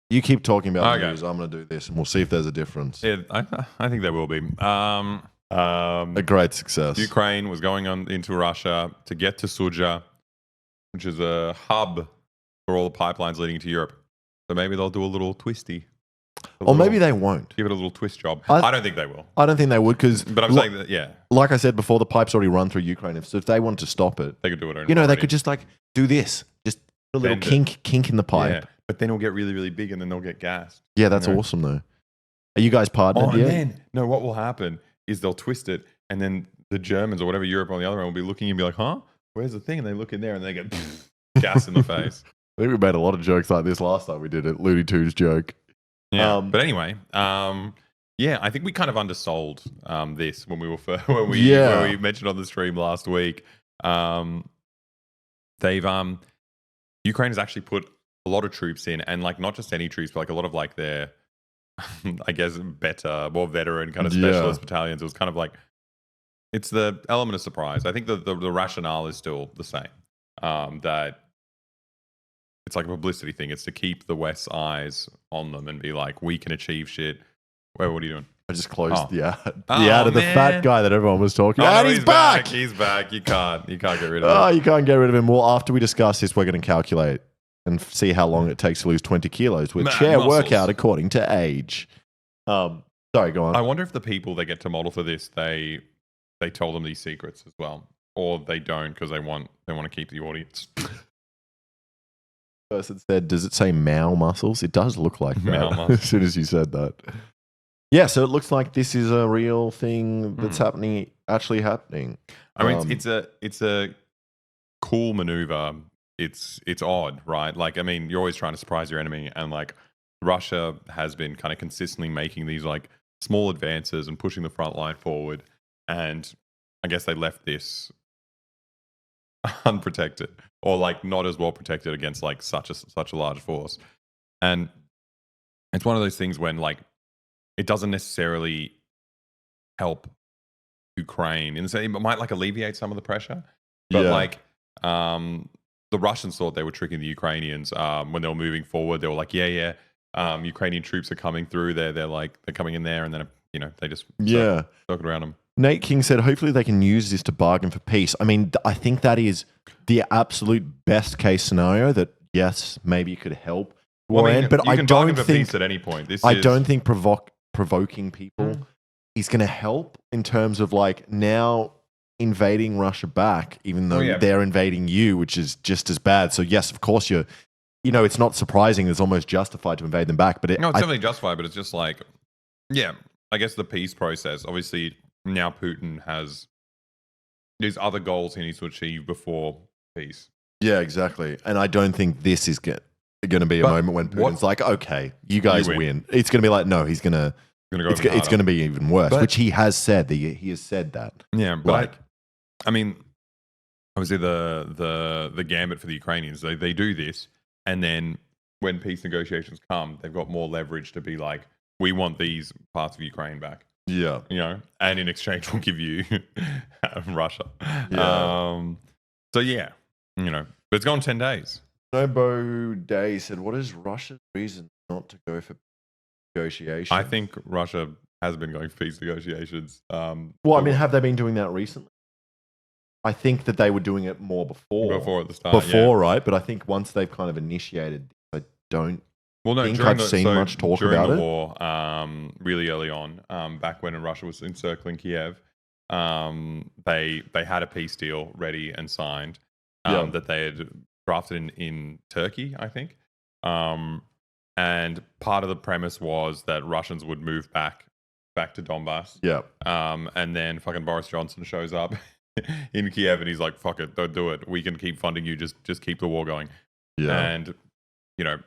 You keep talking about the news. I'm going to do this, and we'll see if there's a difference. Yeah, I think there will be. A great success. Ukraine was going on into Russia to get to Sudzha, which is a hub for all the pipelines leading to Europe. So maybe they'll do a little twisty. Or maybe they won't. Give it a little twist job. I don't think they will. I don't think they would because... But I'm saying that, yeah. Like I said before, the pipe's already run through Ukraine. So if they wanted to stop it... They could do it. They could just do this. Just a little kink in the pipe. Yeah. But then it'll get really, really big and then they'll get gassed. Yeah, that's awesome though. Are you guys partnered yet? No, what will happen is they'll twist it and then the Germans or whatever Europe on the other end will be looking and be like, huh? Where's the thing? And they look in there and they get gas in the face. I think we made a lot of jokes like this last time we did it. Looney Tunes joke. Yeah. But anyway, I think we kind of undersold this when we mentioned on the stream last week. Ukraine has actually put a lot of troops in, and like not just any troops, but like a lot of like their, I guess, more veteran kind of specialist battalions. It was kind of like it's the element of surprise. I think the rationale is still the same. That it's like a publicity thing. It's to keep the West's eyes on them and be like, we can achieve shit. Wait, what are you doing? I just closed the ad. The ad of the fat guy that everyone was talking about. No, he's back. He's back. You can't get rid of him. Oh, you can't get rid of him. Well, after we discuss this, we're going to calculate and see how long it takes to lose 20 kilos with chair muscles. workout according to age. Sorry, go on. I wonder if the people they get to model for this, they tell them these secrets as well. Or they don't because they want to keep the audience. Person said, does it say Mao muscles? It does look like Mao that muscles. as soon as you said that. Yeah, so it looks like this is a real thing that's actually happening. I mean, it's a cool maneuver. It's odd, right? Like, I mean, you're always trying to surprise your enemy, and like Russia has been kind of consistently making these like small advances and pushing the front line forward, and I guess they left this unprotected or like not as well protected against like such a large force. And it's one of those things when like it doesn't necessarily help Ukraine, and so it might like alleviate some of the pressure, but like the Russians thought they were tricking the Ukrainians when they were moving forward. They were like, Ukrainian troops are coming through. They're coming in there, and then they just circled around them. Nate King said, hopefully they can use this to bargain for peace. I mean, I think that is the absolute best case scenario that, yes, maybe it could help. Well, I mean, but I don't think peace at any point. Don't think provoking people is going to help in terms of like now invading Russia back, even though they're invading you, which is just as bad. So yes, of course it's not surprising. It's almost justified to invade them back. But it's definitely justified. But it's just like, I guess the peace process. Obviously, now Putin has these other goals he needs to achieve before peace. Yeah, exactly. And I don't think this is going to be a moment when Putin's like, okay, you guys win. It's going to be like, no, he's going to go. It's going to be even worse, which he has said. He has said that. Yeah, but I mean, obviously the gambit for the Ukrainians, they do this, and then when peace negotiations come, they've got more leverage to be like, we want these parts of Ukraine back. Yeah. And in exchange, we'll give you Russia. Yeah. But it's gone 10 days. Nobo Day said, what is Russia's reason not to go for negotiations? I think Russia has been going for peace negotiations. Have they been doing that recently? I think that they were doing it more before. Before at the start. Right? But I think once they've kind of initiated, I don't think I've seen much talk about it. During the war, really early on, back when Russia was encircling Kiev, they had a peace deal ready and signed that they had drafted in Turkey, I think. And part of the premise was that Russians would move back to Donbass. Yeah. And then fucking Boris Johnson shows up in Kiev and he's like, fuck it, don't do it. We can keep funding you. Just keep the war going. Yeah. And,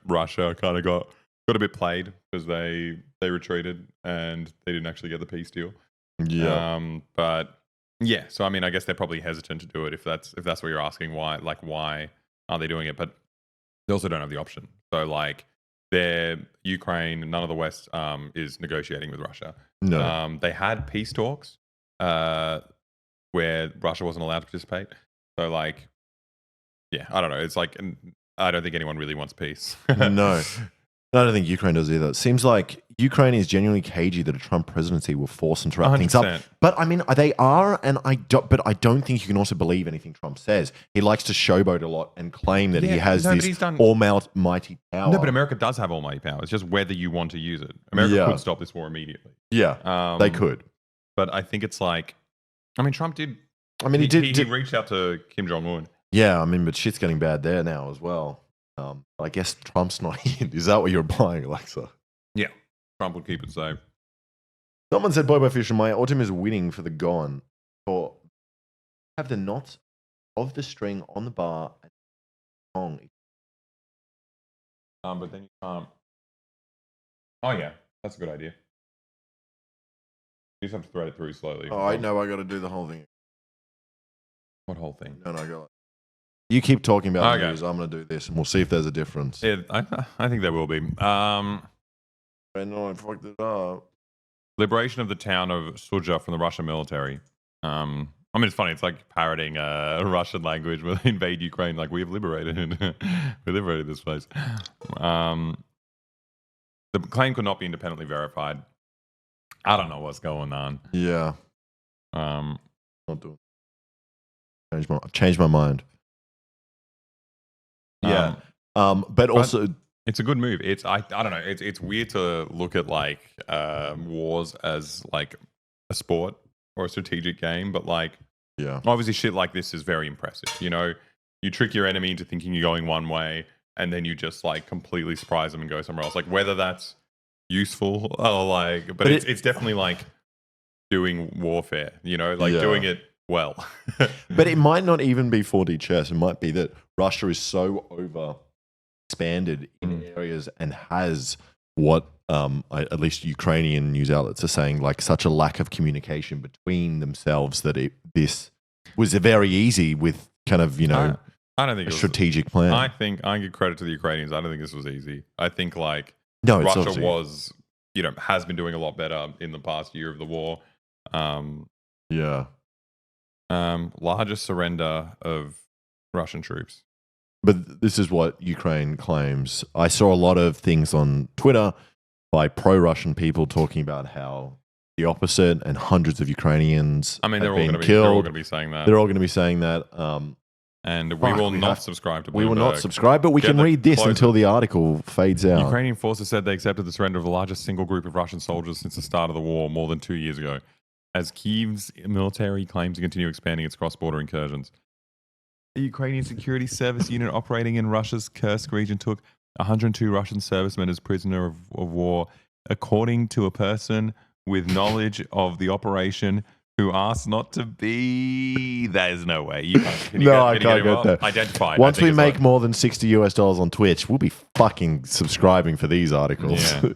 Russia kind of got a bit played because they retreated and they didn't actually get the peace deal. Yeah. So I mean, I guess they're probably hesitant to do it if that's what you're asking. Why are they doing it? But they also don't have the option. So like, they're Ukraine, none of the West is negotiating with Russia. No. They had peace talks where Russia wasn't allowed to participate. So like, I don't know. It's like, I don't think anyone really wants peace. No. I don't think Ukraine does either. It seems like Ukraine is genuinely cagey that a Trump presidency will force them to wrap things up. But I mean, they are, and but I don't think you can also believe anything Trump says. He likes to showboat a lot and claim that he has this almighty power. No, but America does have almighty power. It's just whether you want to use it. America could stop this war immediately. Yeah, they could. But I think it's like, I mean, Trump did. I mean, he reached out to Kim Jong-un. Yeah, I mean, but shit's getting bad there now as well. I guess Trump's not in. Is that what you're implying, Alexa? Yeah, Trump would keep it safe. Someone said, Bobo Fisher, my autumn is winning for the gone. For have the knots of the string on the bar and long. But then you can't. Oh yeah, that's a good idea. You just have to thread it through slowly. Oh, I know. I got to do the whole thing. What whole thing? No, I got it. You keep talking about the news. I'm going to do this, and we'll see if there's a difference. Yeah, I think there will be. I know I fucked it up. Liberation of the town of Sudzha from the Russian military. I mean, it's funny. It's like parroting Russian language when they invade Ukraine. Like, we have liberated this place. The claim could not be independently verified. I don't know what's going on. Yeah. Not doing. I've changed my mind. Yeah. But also, it's a good move. I don't know. It's weird to look at like wars as like a sport or a strategic game, but like, yeah, obviously shit like this is very impressive. You know, you trick your enemy into thinking you're going one way, and then you just like completely surprise them and go somewhere else. Like, whether that's useful or like, but it's definitely like doing warfare. You know, like doing it well. But it might not even be 4D chess. It might be that Russia is so over expanded in areas and has what at least Ukrainian news outlets are saying, like such a lack of communication between themselves that this was very easy with kind of, I don't think a strategic plan. I think I give credit to the Ukrainians. I don't think this was easy. I think like Russia was, has been doing a lot better in the past year of the war. Largest surrender of Russian troops. But this is what Ukraine claims. I saw a lot of things on Twitter by pro-Russian people talking about how the opposite, and hundreds of Ukrainians have been killed. They're all going to be saying that. They're all going to be saying that. And we will not subscribe to Bloomberg. We will not subscribe, but we can read this until the article fades out. Ukrainian forces said they accepted the surrender of the largest single group of Russian soldiers since the start of the war more than 2 years ago, as Kyiv's military claims to continue expanding its cross-border incursions. The Ukrainian Security Service unit operating in Russia's Kursk region took 102 Russian servicemen as prisoner of war, according to a person with knowledge of the operation who asked not to be. There's no way. I can't get that. Identified. Once we make more than $60 on Twitch, we'll be fucking subscribing for these articles. Yeah.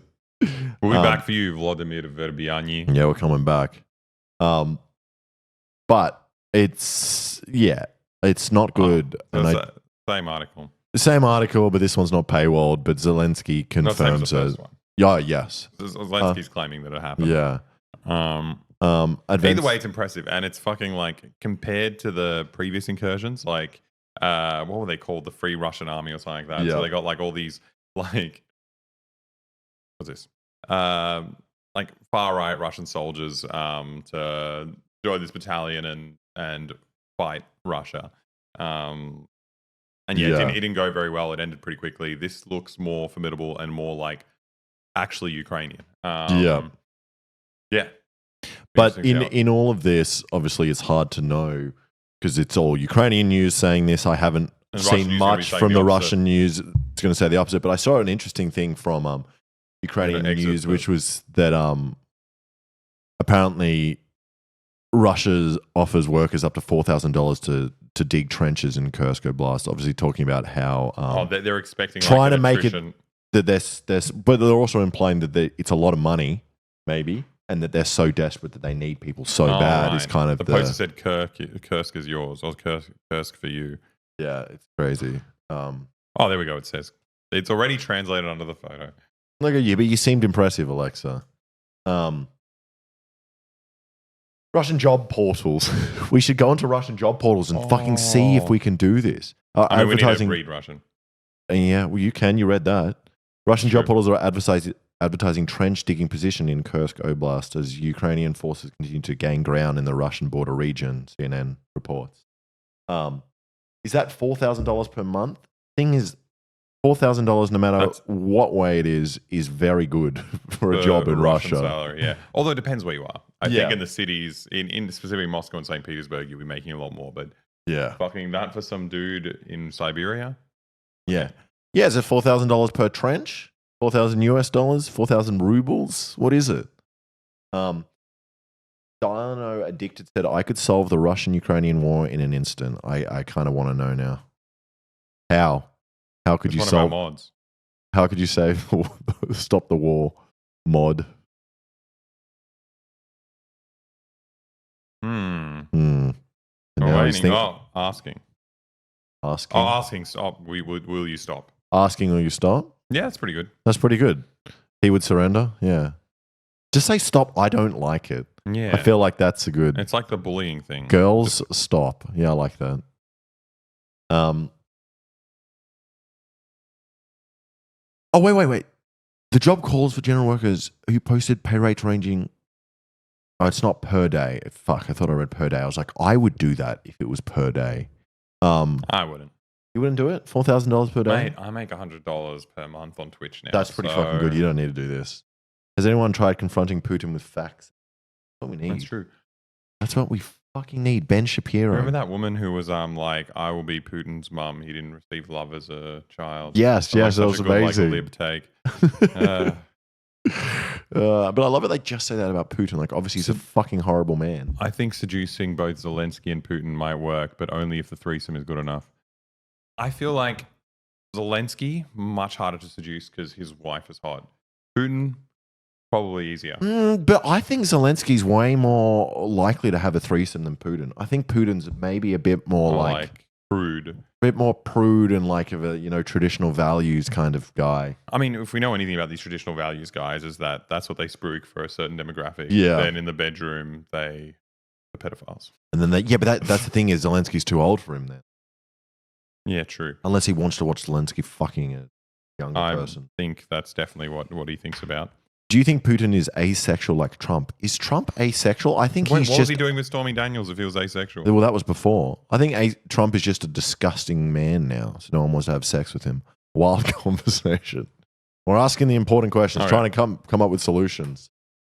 We'll be back for you, Vladimir Verbiani. Yeah, we're coming back. But it's not good. Same article. Same article, but this one's not paywalled. But Zelensky confirms it. Yeah, yes. Zelensky's claiming that it happened. Yeah. Either way, it's impressive, and it's fucking like compared to the previous incursions, like what were they called? The Free Russian Army or something like that. Yeah. So they got like all these like what's this? Like far right Russian soldiers to join this battalion and fight Russia. It didn't go very well. It ended pretty quickly. This looks more formidable and more like actually Ukrainian. Yeah. But in all of this, obviously, it's hard to know because it's all Ukrainian news saying this. I haven't seen much from the Russian news. It's going to say the opposite. But I saw an interesting thing from Ukrainian news, which was that apparently Russia offers workers up to $4,000 to dig trenches in Kursk Oblast. Obviously, talking about how they're expecting trying to make it that there's, but they're also implying that it's a lot of money, maybe. And that they're so desperate that they need people so bad is kind of the poster said Kursk is yours or Kursk for you. Yeah, it's crazy. There we go. It says it's already translated under the photo. Look at you, but you seemed impressive, Alexa. Russian job portals. We should go into Russian job portals and fucking see if we can do this. We need to read Russian. Yeah, well, you can. You read that. Russian job portals are advertising trench digging position in Kursk Oblast as Ukrainian forces continue to gain ground in the Russian border region, CNN reports. Is that $4,000 per month? Thing is, $4,000 no matter what way it is very good for a job in Russia. Salary, yeah. Although it depends where you are. I think in the cities, in specifically Moscow and St. Petersburg, you'll be making a lot more. But fucking that for some dude in Siberia? Yeah. Yeah, is it $4,000 per trench? 4,000 US dollars? 4,000 rubles? What is it? Dino Addicted said, I could solve the Russian-Ukrainian war in an instant. I kind of want to know now. How? How could you solve mods? How could you say stop the war mod? Asking. Asking. Stop. Will you stop? Asking, will you stop? Yeah, that's pretty good. That's pretty good. He would surrender? Yeah. Just say stop, I don't like it. Yeah. I feel like that's a good... It's like the bullying thing. Girls, stop. Yeah, I like that. Oh, wait. The job calls for general workers who posted pay rates ranging... Oh, it's not per day. Fuck, I thought I read per day. I was like, I would do that if it was per day. I wouldn't. You wouldn't do it? $4,000 per day? Mate, I make $100 per month on Twitch now. That's pretty fucking good. You don't need to do this. Has anyone tried confronting Putin with facts? That's what we need. That's true. That's what we fucking need. Ben Shapiro. Remember that woman who was like, I will be Putin's mum. He didn't receive love as a child. Yes, that was amazing. Lib take. But I love it. They just say that about Putin. Like, obviously, he's a fucking horrible man. I think seducing both Zelensky and Putin might work, but only if the threesome is good enough. I feel like Zelensky, much harder to seduce because his wife is hot. Putin, probably easier. But I think Zelensky's way more likely to have a threesome than Putin. I think Putin's maybe a bit more like prude. A bit more prude and like of a, traditional values kind of guy. I mean, if we know anything about these traditional values guys, is that's what they spruik for a certain demographic. Yeah. Then in the bedroom, the pedophiles. And then but that's the thing is Zelensky's too old for him then. Yeah, true. Unless he wants to watch Zelensky fucking a younger person. I think that's definitely what he thinks about. Do you think Putin is asexual like Trump? Is Trump asexual? I think what was he doing with Stormy Daniels if he was asexual? Well, that was before. I think Trump is just a disgusting man now, so no one wants to have sex with him. Wild conversation. We're asking the important questions, trying to come up with solutions.